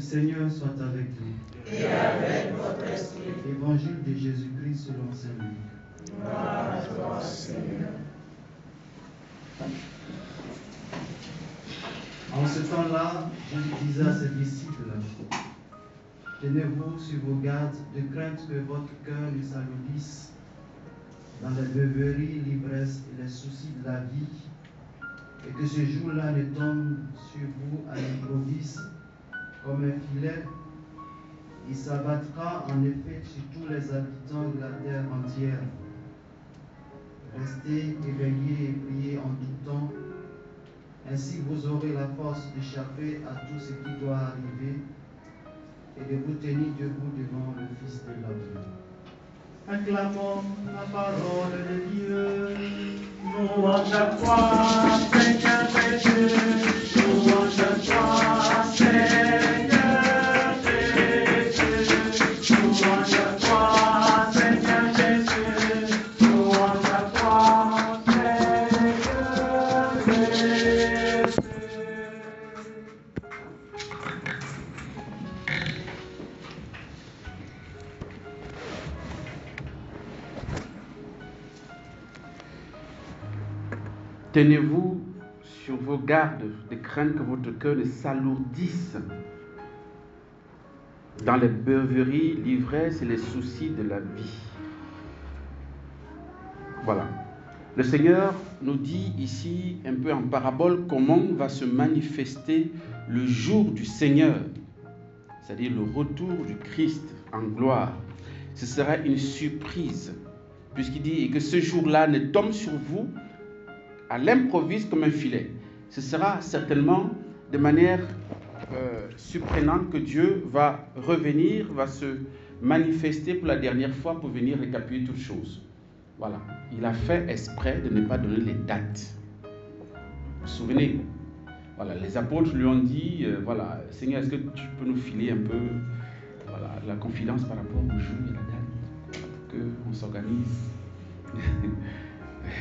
Seigneur soit avec vous. Et avec votre esprit. Évangile de Jésus-Christ selon saint Luc. Gloire à toi, Seigneur. En ce temps-là, Jésus disait à ses disciples, tenez-vous sur vos gardes, de crainte que votre cœur ne s'alourdisse dans les beuveries, l'ivresse et les soucis de la vie, et que ce jour-là ne tombe sur vous à l'improviste comme un filet. Il s'abattra en effet sur tous les habitants de la terre entière. Restez éveillés et priez en tout temps. Ainsi vous aurez la force d'échapper à tout ce qui doit arriver et de vous tenir debout devant le Fils de l'homme. Acclamons la parole de Dieu. Louange à toi, Seigneur Jésus. Louange à toi, Seigneur Jésus. Louange à toi, Seigneur Jésus. Louange à toi, Seigneur Jésus. Tenez-vous sur vos gardes, de crainte que votre cœur ne s'alourdisse dans les beuveries, l'ivresse et les soucis de la vie. Voilà. Le Seigneur nous dit ici, un peu en parabole, comment va se manifester le jour du Seigneur, c'est-à-dire le retour du Christ en gloire. Ce sera une surprise, puisqu'il dit et que ce jour-là ne tombe sur vous à l'improviste comme un filet. Ce sera certainement de manière surprenante que Dieu va revenir, va se manifester pour la dernière fois pour venir récapituler toutes choses. Voilà. Il a fait exprès de ne pas donner les dates. Vous vous souvenez? Voilà. Les apôtres lui ont dit, voilà, Seigneur, est-ce que tu peux nous filer un peu la confidence par rapport au jour et la date pour qu'on s'organise?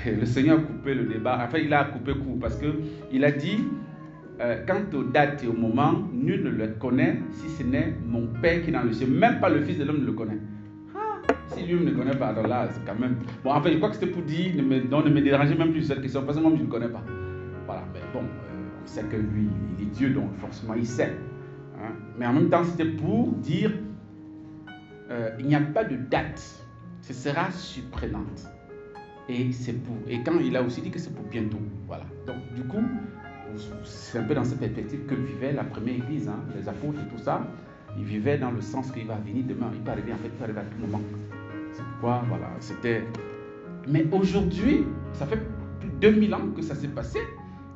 Le Seigneur a coupé le débat, enfin il a coupé court parce qu'il a dit quant aux dates et au moment, nul ne le connaît si ce n'est mon Père qui est dans le ciel, même pas le Fils de l'homme ne le connaît. Si lui ne connaît pas, alors là c'est quand même... Bon, enfin je crois que c'était pour dire, ne me dérangez même plus sur cette question, parce que moi je ne le connais pas. Voilà, mais bon, on sait que lui, il est Dieu, donc forcément il sait. Hein? Mais en même temps c'était pour dire, il n'y a pas de date, ce sera surprenante. Et quand il a aussi dit que c'est pour bientôt. Voilà. Donc, du coup, c'est un peu dans cette perspective que vivait la première église, hein, les apôtres et tout ça. Ils vivaient dans le sens qu'il va venir demain. Il peut arriver, en fait, il peut arriver à tout moment. C'est pourquoi, voilà, c'était... Mais aujourd'hui, ça fait plus de 2000 ans que ça s'est passé.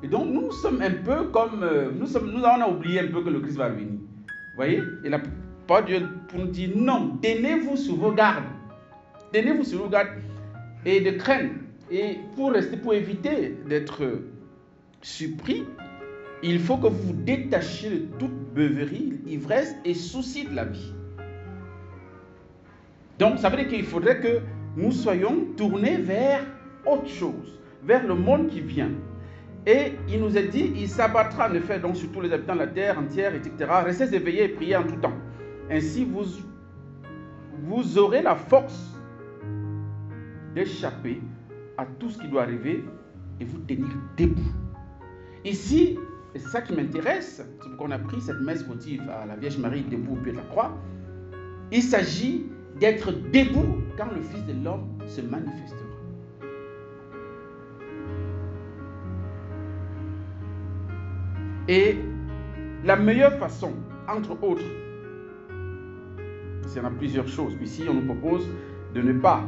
Et donc, nous sommes un peu comme... Nous avons oublié un peu que le Christ va venir. Vous voyez? Et la parole de Dieu pour nous dire, non, tenez-vous sur vos gardes. Tenez-vous sur vos gardes. Et de crainte, et pour éviter d'être surpris, il faut que vous vous détachiez de toute beuverie, ivresse et souci de la vie. Donc, ça veut dire qu'il faudrait que nous soyons tournés vers autre chose, vers le monde qui vient. Et il nous a dit, il s'abattra en effet donc sur tous les habitants de la terre entière, etc. Restez éveillés et priez en tout temps. Ainsi, vous aurez la force d'échapper à tout ce qui doit arriver et vous tenir debout. Ici, et c'est ça qui m'intéresse, c'est pourquoi on a pris cette messe votive à la Vierge Marie debout au pied de la croix. Il s'agit d'être debout quand le Fils de l'homme se manifestera. Et la meilleure façon, entre autres, il y en a plusieurs choses. Ici, on nous propose de ne pas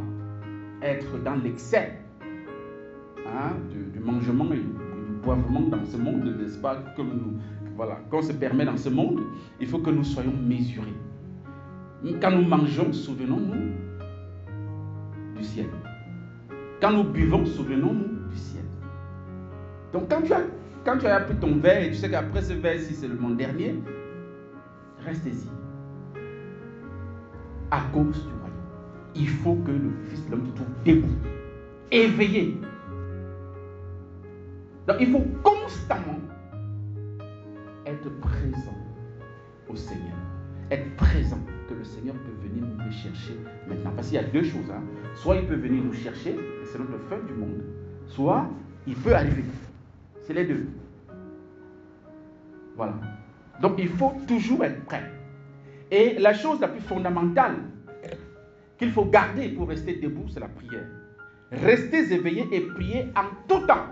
être dans l'excès du mangement et du boivement dans ce monde, n'est-ce pas, qu'on se permet dans ce monde. Il faut que nous soyons mesurés. Quand nous mangeons, souvenons-nous du ciel. Quand nous buvons, souvenons-nous du ciel. Donc quand tu as pris ton verre et tu sais qu'après ce verre-ci c'est mon dernier, restez-y. À cause du royaume. Il faut que le Fils de l'homme se trouve debout, éveillé. Donc il faut constamment être présent au Seigneur. Être présent, que le Seigneur peut venir nous chercher maintenant. Parce qu'il y a deux choses. Soit il peut venir nous chercher, et c'est notre fin du monde, soit il peut arriver. C'est les deux. Voilà. Donc il faut toujours être prêt. Et la chose la plus fondamentale qu'il faut garder pour rester debout, c'est la prière. Restez éveillés et priez en tout temps.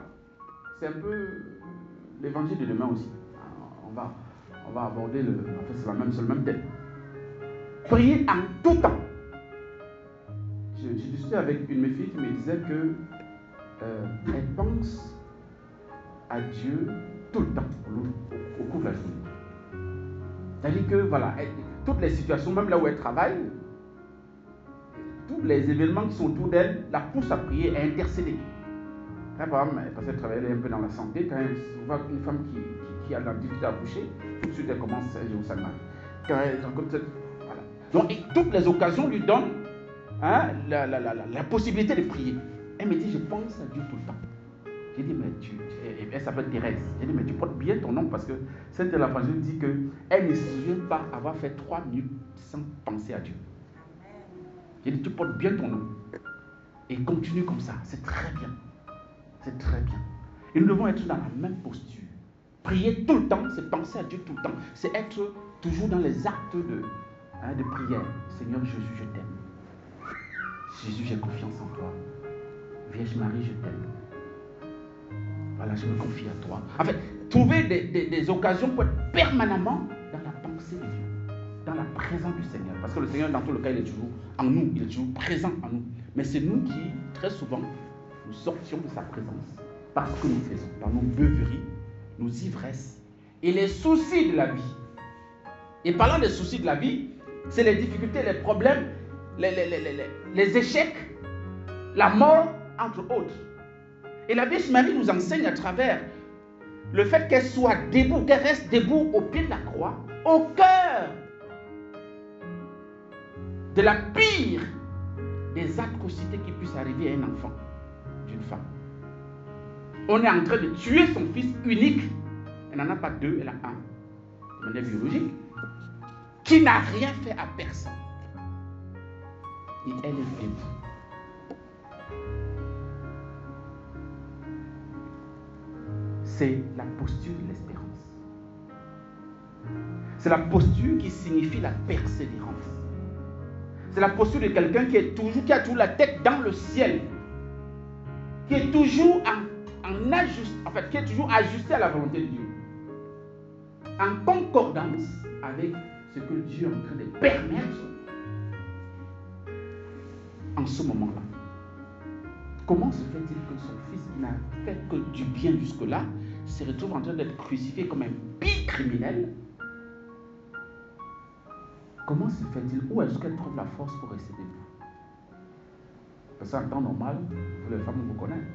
C'est un peu l'évangile de demain aussi. On va aborder en fait, c'est le même thème. Priez en tout temps. Je discutais avec une de mes filles qui me disait que elle pense à Dieu tout le temps, au cours de la journée. C'est-à-dire que voilà, toutes les situations, même là où elle travaille, tous les événements qui sont autour d'elle la poussent à prier, à intercéder. Quand par exemple, parce qu'elle travaille un peu dans la santé, quand elle voit une femme qui a la difficulté à accoucher, tout de suite elle commence à dire au Salman. Quand elle rencontre cette... Voilà. Donc toutes les occasions lui donnent la possibilité de prier. Elle me dit, je pense à Dieu tout le temps. J'ai dit, mais elle s'appelle Thérèse. J'ai dit, mais tu portes bien ton nom parce que Sainte l'Évangile dit qu'elle ne se souvient pas avoir fait 3 minutes sans penser à Dieu. J'ai dit, tu portes bien ton nom. Et continue comme ça. C'est très bien. C'est très bien. Et nous devons être dans la même posture. Prier tout le temps, c'est penser à Dieu tout le temps. C'est être toujours dans les actes de prière. Seigneur Jésus, je t'aime. Jésus, j'ai confiance en toi. Vierge Marie, je t'aime. Voilà, je me confie à toi. En fait, trouver des occasions pour être permanemment dans la pensée de Dieu, dans la présence du Seigneur. Parce que le Seigneur, dans tout le cas, il est toujours en nous, il est toujours présent en nous. Mais c'est nous qui, très souvent, nous sortions de sa présence parce que nous faisons, dans nos beuveries, nos ivresses et les soucis de la vie. Et parlant des soucis de la vie, c'est les difficultés, les problèmes, les échecs, la mort, entre autres. Et la Vierge Marie nous enseigne à travers le fait qu'elle soit debout, qu'elle reste debout au pied de la croix, au cœur de la pire des atrocités qui puissent arriver à un enfant d'une femme. On est en train de tuer son fils unique. Elle n'en a pas 2, elle a 1. De manière biologique. Qui n'a rien fait à personne. Et elle est debout. C'est la posture de l'espérance. C'est la posture qui signifie la persévérance. C'est la posture de quelqu'un qui a toujours la tête dans le ciel. Qui est toujours qui est toujours ajusté à la volonté de Dieu. En concordance avec ce que Dieu est en train de permettre en ce moment-là. Comment se fait-il que son fils, qui n'a fait que du bien jusque-là, se retrouve en train d'être crucifié comme un pire criminel? Comment se fait-il? Où est-ce qu'elle trouve la force pour rester debout? Parce qu'en temps normal, vous les femmes vous connaissent.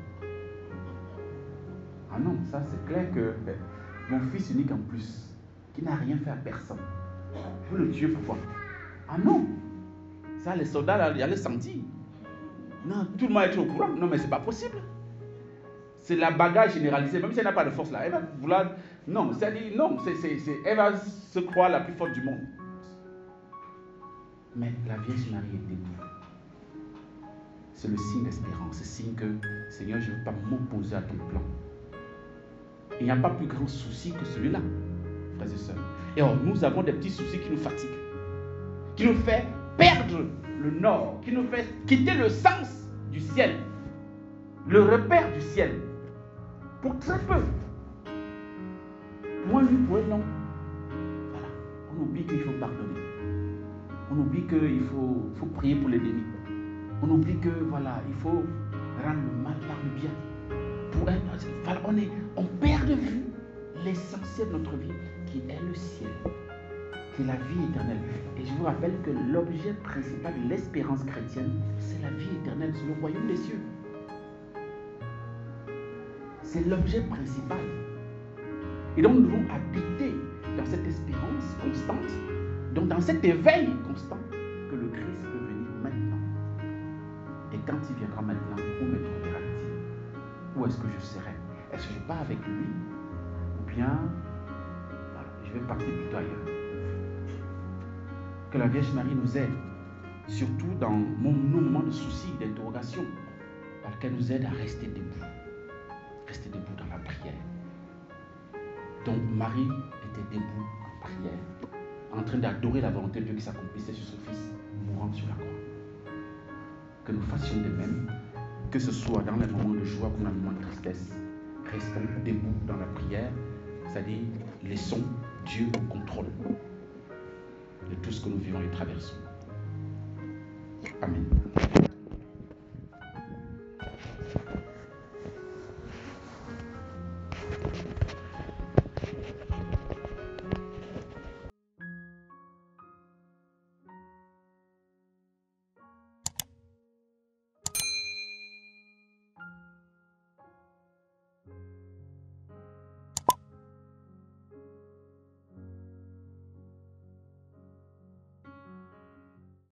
Ah non, ça c'est clair que mon fils unique en plus, qui n'a rien fait à personne, vous le tuez pourquoi? Ah non, ça les soldats là, ils allaient sentir. Non, tout le monde est au courant. Non, mais c'est pas possible. C'est la bagarre généralisée, même si elle n'a pas de force là. Elle va vouloir. Non, c'est-à-dire, non, elle va se croire la plus forte du monde. Mais la Vierge Marie est debout. C'est le signe d'espérance, c'est le signe que, Seigneur, je ne veux pas m'opposer à ton plan. Il n'y a pas plus grand souci que celui-là, frères et sœurs. Et alors, nous avons des petits soucis qui nous fatiguent, qui nous fait perdre le nord, qui nous fait quitter le sens du ciel, le repère du ciel, pour très peu. Pour un oui, pour un non. Voilà. On oublie qu'il faut pardonner. On oublie qu'il faut prier pour les dénis. On oublie que voilà, il faut rendre le mal par le bien. Voilà, on perd de vue l'essentiel de notre vie, qui est le ciel, qui est la vie éternelle. Et je vous rappelle que l'objet principal de l'espérance chrétienne, c'est la vie éternelle, c'est le royaume des cieux. C'est l'objet principal. Et donc nous devons habiter dans cette espérance constante, donc dans cet éveil constant, que le Christ peut venir maintenant. Et quand il viendra maintenant, où me trouvera-t-il? Où est-ce que je serai? Est-ce que je pars avec lui? Ou bien, voilà, je vais partir plutôt ailleurs? Que la Vierge Marie nous aide, surtout dans nos moments de soucis, d'interrogation, qu'elle nous aide à rester debout dans la prière. Donc Marie était debout en prière, en train d'adorer la volonté de Dieu qui s'accomplissait sur son Fils, mourant sur la croix. Que nous fassions de même, que ce soit dans les moments de joie comme dans les moments de tristesse. Restons debout dans la prière, c'est-à-dire laissons Dieu au contrôle de tout ce que nous vivons et traversons. Amen.